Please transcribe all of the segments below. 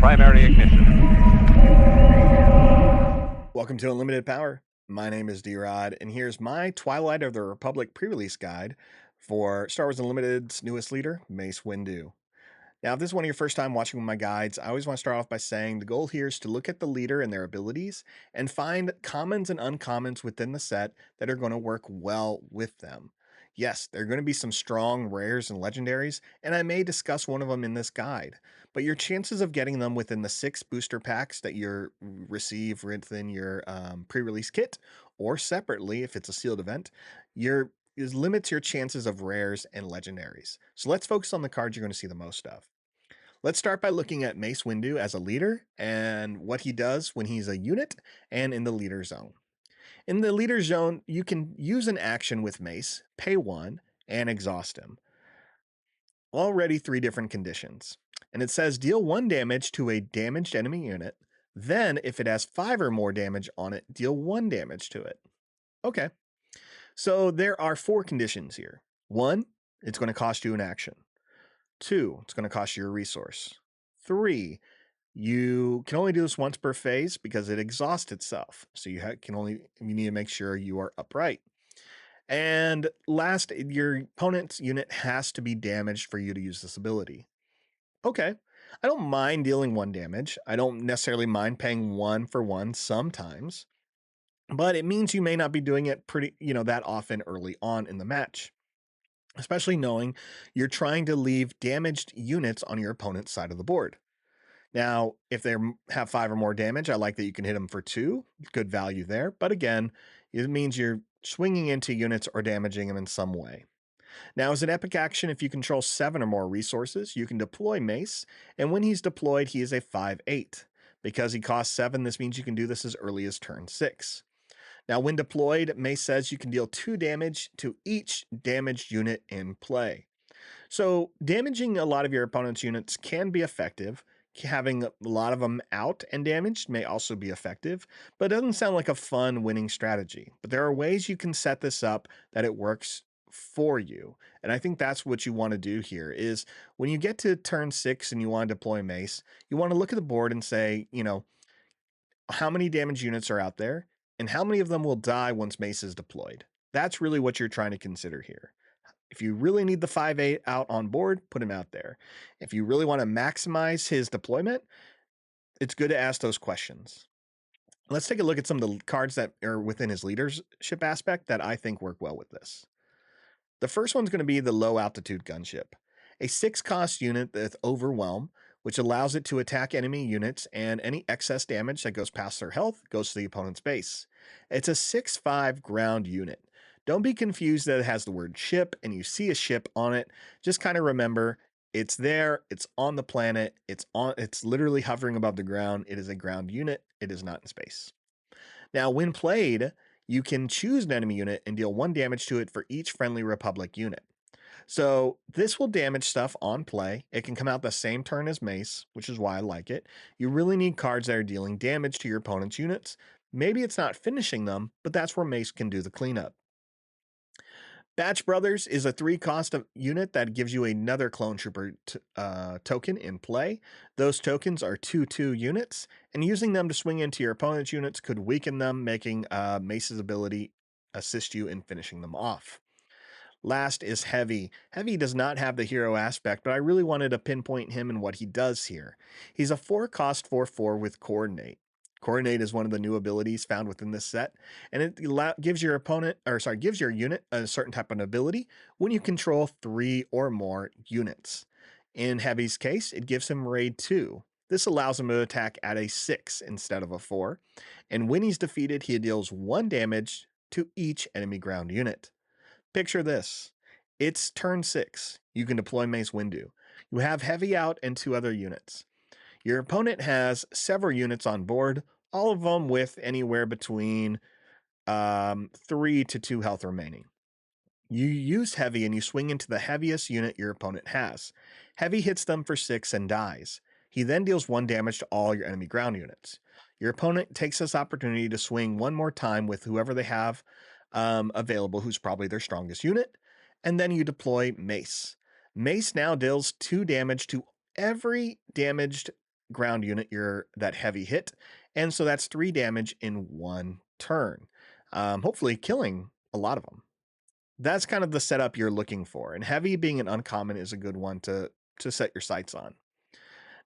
primary ignition. Welcome to Unlimited Power. My name is D-Rod, and here's my Twilight of the Republic pre-release guide for Star Wars Unlimited's newest leader, Mace Windu. Now, if this is one of your first time watching my guides, I always want to start off by saying the goal here is to look at the leader and their abilities and find commons and uncommons within the set that are going to work well with them. Yes, there are going to be some strong rares and legendaries, and I may discuss one of them in this guide, but your chances of getting them within the 6 booster packs that you receive within your pre-release kit, or separately if it's a sealed event, limits your chances of rares and legendaries. So let's focus on the cards you're going to see the most of. Let's start by looking at Mace Windu as a leader and what he does when he's a unit and in the leader zone. In the leader zone, you can use an action with Mace, pay 1, and exhaust him. Already 3 different conditions. And it says deal 1 damage to a damaged enemy unit. Then, if it has 5 or more damage on it, deal 1 damage to it. Okay. So there are 4 conditions here. 1, it's going to cost you an action. 2, it's going to cost you a resource. 3, you can only do this once per phase because it exhausts itself. So you need to make sure you are upright. And last, your opponent's unit has to be damaged for you to use this ability. Okay, I don't mind dealing 1 damage. I don't necessarily mind paying 1 for 1 sometimes, but it means you may not be doing it that often early on in the match, especially knowing you're trying to leave damaged units on your opponent's side of the board. Now, if they have 5 or more damage, I like that you can hit them for 2. Good value there. But again, it means you're swinging into units or damaging them in some way. Now, as an epic action, if you control 7 or more resources, you can deploy Mace. And when he's deployed, he is a 5/8. Because he costs 7, this means you can do this as early as turn 6. Now, when deployed, Mace says you can deal 2 damage to each damaged unit in play. So damaging a lot of your opponent's units can be effective. Having a lot of them out and damaged may also be effective, but it doesn't sound like a fun winning strategy. But there are ways you can set this up that it works for you. And I think that's what you want to do here is when you get to turn 6 and you want to deploy Mace, you want to look at the board and say, how many damage units are out there and how many of them will die once Mace is deployed. That's really what you're trying to consider here. If you really need the 5/8 out on board, put him out there. If you really want to maximize his deployment, it's good to ask those questions. Let's take a look at some of the cards that are within his leadership aspect that I think work well with this. The first one's going to be the low altitude gunship, a 6-cost unit with Overwhelm, which allows it to attack enemy units, and any excess damage that goes past their health goes to the opponent's base. It's a 6/5 ground unit. Don't be confused that it has the word ship and you see a ship on it. Just kind of remember it's there, it's on the planet, it's literally hovering above the ground. It is a ground unit, it is not in space. Now, when played, you can choose an enemy unit and deal 1 damage to it for each friendly Republic unit. So this will damage stuff on play. It can come out the same turn as Mace, which is why I like it. You really need cards that are dealing damage to your opponent's units. Maybe it's not finishing them, but that's where Mace can do the cleanup. Batch Brothers is a 3-cost unit that gives you another Clone Trooper token in play. Those tokens are 2/2 units, and using them to swing into your opponent's units could weaken them, making Mace's ability assist you in finishing them off. Last is Heavy. Heavy does not have the hero aspect, but I really wanted to pinpoint him and what he does here. He's a 4-cost 4/4 with Coordinate. Coordinate is one of the new abilities found within this set, and it gives your unit a certain type of ability when you control 3 or more units. In Heavy's case, it gives him Raid 2. This allows him to attack at a 6 instead of a 4, and when he's defeated, he deals 1 damage to each enemy ground unit. Picture this. It's turn 6. You can deploy Mace Windu. You have Heavy out and 2 other units. Your opponent has several units on board, all of them with anywhere between 3 to 2 health remaining. You use Heavy and you swing into the heaviest unit your opponent has. Heavy hits them for 6 and dies. He then deals 1 damage to all your enemy ground units. Your opponent takes this opportunity to swing 1 more time with whoever they have available, who's probably their strongest unit, and then you deploy Mace. Mace now deals 2 damage to every damaged ground unit that heavy hit, and so that's 3 damage in 1 turn, hopefully killing a lot of them. That's kind of the setup you're looking for, and heavy being an uncommon is a good one to set your sights on.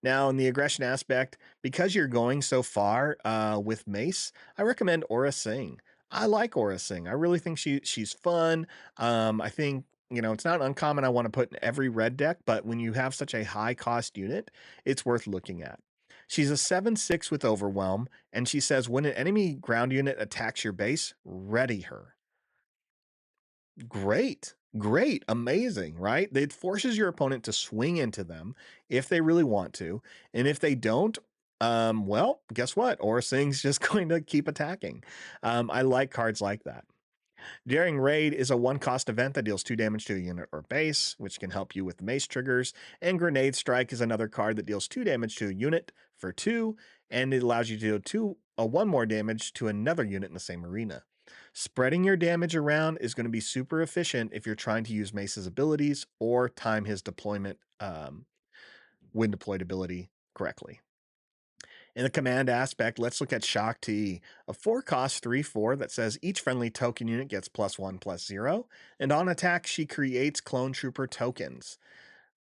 Now, in the aggression aspect, because you're going so far with Mace, I recommend Aura Singh. I like Aura Singh. I really think she's fun. I think it's not uncommon. I want to put in every red deck, but when you have such a high cost unit, it's worth looking at. She's a 7/6 with Overwhelm, and she says when an enemy ground unit attacks your base, ready her. Great. Great. Amazing, right? It forces your opponent to swing into them if they really want to. And if they don't, well, guess what? Aura Singh's just going to keep attacking. I like cards like that. Daring Raid is a one-cost event that deals 2 damage to a unit or base, which can help you with the mace triggers. And Grenade Strike is another card that deals 2 damage to a unit for 2, and it allows you to do 1 more damage to another unit in the same arena. Spreading your damage around is going to be super efficient if you're trying to use Mace's abilities or time his deployment, when deployed ability correctly. In the command aspect, let's look at Shock T, a 4-cost 3/4 that says each friendly token unit gets +1/+0, and on attack, she creates clone trooper tokens.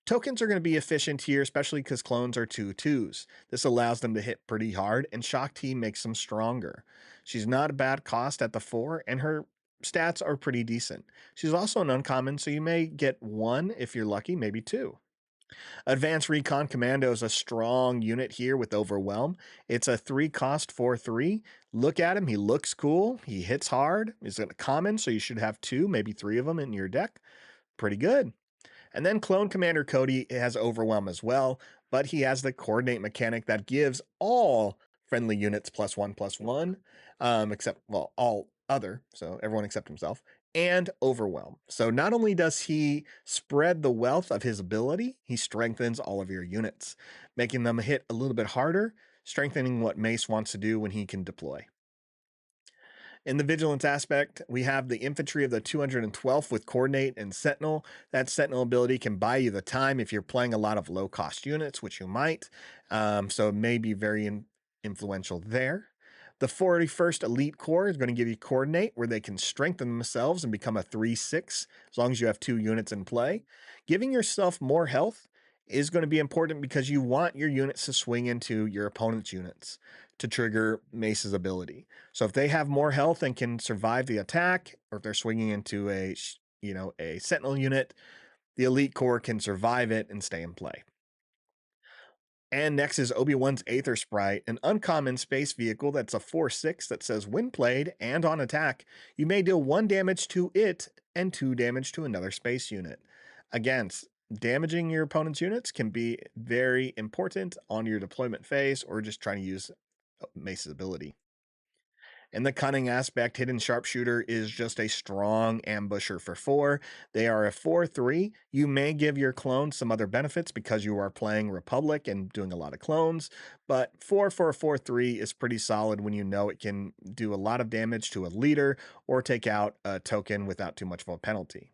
Tokens are going to be efficient here, especially because clones are 2/2s. This allows them to hit pretty hard, and Shock T makes them stronger. She's not a bad cost at the 4, and her stats are pretty decent. She's also an uncommon, so you may get 1 if you're lucky, maybe 2. Advanced Recon Commando is a strong unit here with Overwhelm. It's a 3-cost 4/3. Look at him. He looks cool. He hits hard. He's a common, so you should have 2, maybe 3 of them in your deck. Pretty good. And then Clone Commander Cody has Overwhelm as well, but he has the Coordinate mechanic that gives all friendly units +1/+1, except, well, all other, so everyone except himself, and Overwhelm. So not only does he spread the wealth of his ability, he strengthens all of your units, making them hit a little bit harder, strengthening what Mace wants to do when he can deploy. In the vigilance aspect, we have the infantry of the 212th with coordinate and sentinel. That sentinel ability can buy you the time if you're playing a lot of low cost units, which you might. So it may be very influential there. The 41st Elite Corps is going to give you coordinate where they can strengthen themselves and become a 3/6 as long as you have 2 units in play. Giving yourself more health is going to be important because you want your units to swing into your opponent's units to trigger Mace's ability. So if they have more health and can survive the attack, or if they're swinging into a sentinel unit, the elite corps can survive it and stay in play. And next is Obi-Wan's Aether Sprite, an uncommon space vehicle that's a 4/6 that says when played and on attack, you may deal 1 damage to it and 2 damage to another space unit. Again, damaging your opponent's units can be very important on your deployment phase or just trying to use Mace's ability. In the cunning aspect, Hidden Sharpshooter is just a strong ambusher for 4. They are a 4/3. You may give your clones some other benefits because you are playing Republic and doing a lot of clones, but 4 for a 4/3 is pretty solid when you know it can do a lot of damage to a leader or take out a token without too much of a penalty.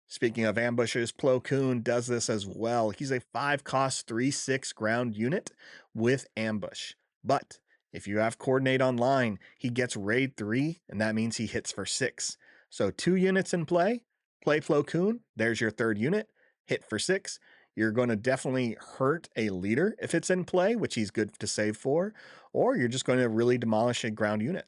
Speaking of ambushes, Plo Koon does this as well. He's a 5-cost 3/6 ground unit with ambush. But if you have coordinate online, he gets raid 3, and that means he hits for 6. So 2 units in play, play Plo Koon, there's your 3rd unit, hit for 6. You're going to definitely hurt a leader if it's in play, which he's good to save for, or you're just going to really demolish a ground unit.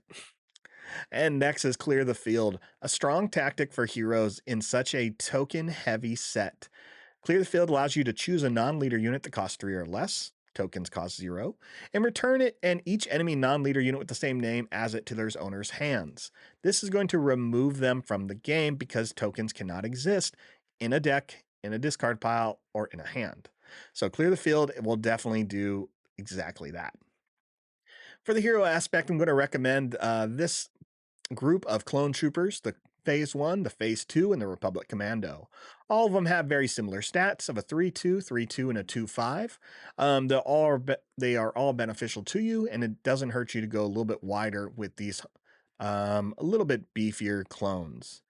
And next is Clear the Field, a strong tactic for heroes in such a token heavy set. Clear the Field allows you to choose a non-leader unit that costs 3 or less. Tokens cost 0, and return it and each enemy non-leader unit with the same name as it to their owner's hands. This is going to remove them from the game because tokens cannot exist in a deck, in a discard pile, or in a hand. So Clear the Field will definitely do exactly that. For the hero aspect, I'm going to recommend this group of clone troopers, the Phase 1, the Phase 2, and the Republic Commando. All of them have very similar stats of a 3/2, 3/2, and a 2/5. They are all beneficial to you, and it doesn't hurt you to go a little bit wider with these a little bit beefier clones.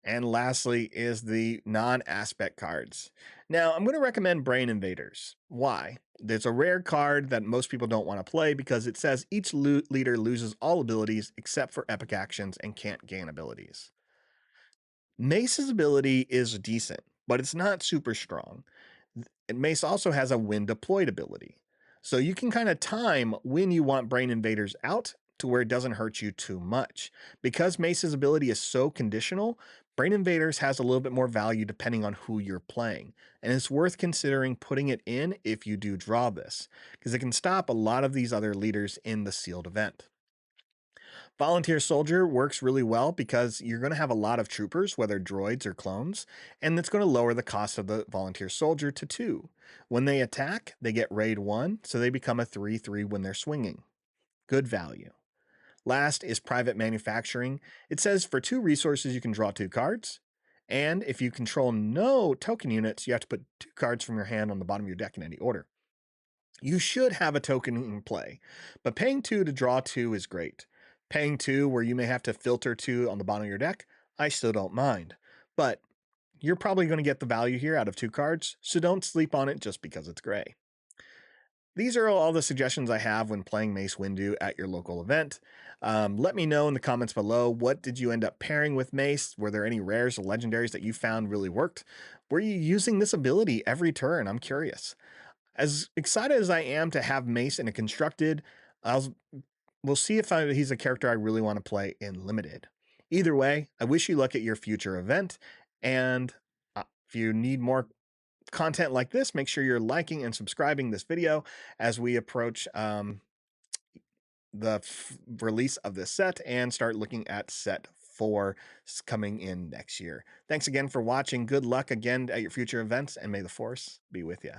And lastly is the non-aspect cards. Now, I'm going to recommend Brain Invaders. Why? There's a rare card that most people don't want to play because it says each leader loses all abilities except for epic actions and can't gain abilities. Mace's ability is decent, but it's not super strong. And Mace also has a when deployed ability. So you can kind of time when you want Brain Invaders out to where it doesn't hurt you too much. Because Mace's ability is so conditional, Brain Invaders has a little bit more value depending on who you're playing. And it's worth considering putting it in if you do draw this, because it can stop a lot of these other leaders in the sealed event. Volunteer Soldier works really well because you're going to have a lot of troopers, whether droids or clones, and it's going to lower the cost of the Volunteer Soldier to 2. When they attack, they get raid 1, so they become a 3/3 when they're swinging. Good value. Last is Private Manufacturing. It says for 2 resources, you can draw 2 cards. And if you control no token units, you have to put 2 cards from your hand on the bottom of your deck in any order. You should have a token in play, but paying 2 to draw 2 is great. Paying 2 where you may have to filter 2 on the bottom of your deck, I still don't mind. But you're probably going to get the value here out of 2 cards, so don't sleep on it just because it's gray. These are all the suggestions I have when playing Mace Windu at your local event. Let me know in the comments below, what did you end up pairing with Mace? Were there any rares or legendaries that you found really worked? Were you using this ability every turn? I'm curious. As excited as I am to have Mace in a constructed, we'll see if he's a character I really want to play in limited. Either way, I wish you luck at your future event, and if you need more content like this, make sure you're liking and subscribing this video as we approach the release of this set and start looking at set 4 coming in next year. Thanks again for watching. Good luck again at your future events, and may the Force be with you.